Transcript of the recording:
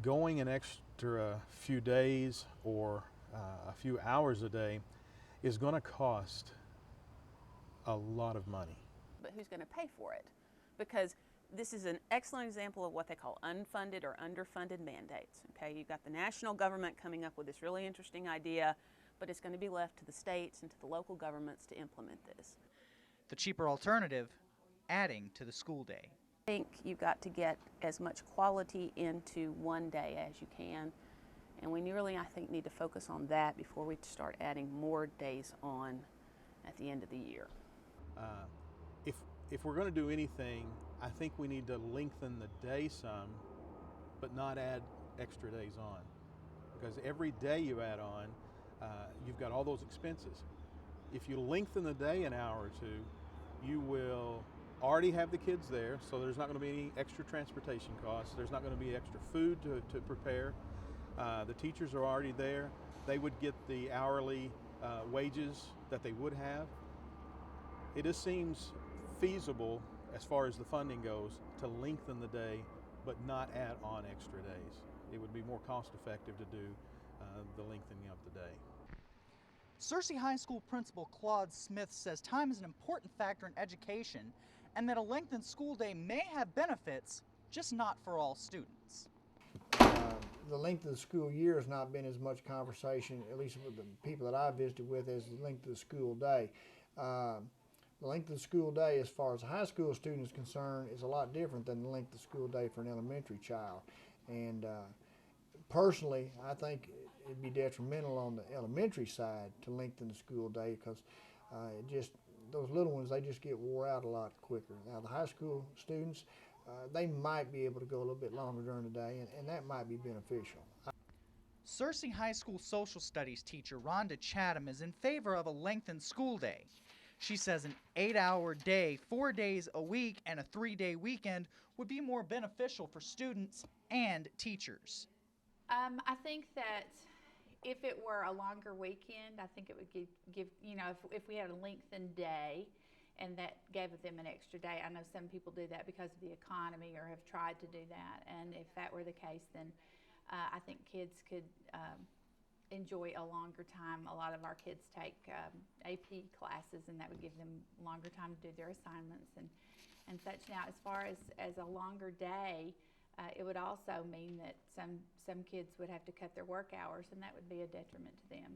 Going an extra few days or a few hours a day is going to cost a lot of money. But who's going to pay for it? Because this is an excellent example of what they call unfunded or underfunded mandates. Okay, you've got the national government coming up with this really interesting idea, but it's going to be left to the states and to the local governments to implement this. The cheaper alternative, adding to the school day. I think you've got to get as much quality into one day as you can, and we really, I think, need to focus on that before we start adding more days on at the end of the year. If we're going to do anything, I think we need to lengthen the day some, but not add extra days on. Because every day you add on, you've got all those expenses. If you lengthen the day an hour or two, you will already have the kids there, so there's not going to be any extra transportation costs. There's not going to be extra food to prepare. The teachers are already there. They would get the hourly wages that they would have. It just seems feasible, as far as the funding goes, to lengthen the day but not add on extra days. It would be more cost effective to do the lengthening of the day. Searcy High School Principal Claude Smith says time is an important factor in education and that a lengthened school day may have benefits, just not for all students. The length of the school year has not been as much conversation, at least with the people that I visited with, as the length of the school day. The length of the school day, as far as a high school student is concerned, is a lot different than the length of the school day for an elementary child. And personally, I think it'd be detrimental on the elementary side to lengthen the school day, because those little ones, they just get wore out a lot quicker. Now, the high school students, they might be able to go a little bit longer during the day, and that might be beneficial. Searcy High School social studies teacher Rhonda Chatham is in favor of a lengthened school day. She says an 8-hour day, 4 days a week, and a 3-day weekend would be more beneficial for students and teachers. I think that if it were a longer weekend, I think it would give if we had a lengthened day and that gave them an extra day. I know some people do that because of the economy or have tried to do that, and if that were the case, then I think kids could enjoy a longer time. A lot of our kids take AP classes, and that would give them longer time to do their assignments and such. Now, as far as a longer day, it would also mean that some kids would have to cut their work hours, and that would be a detriment to them.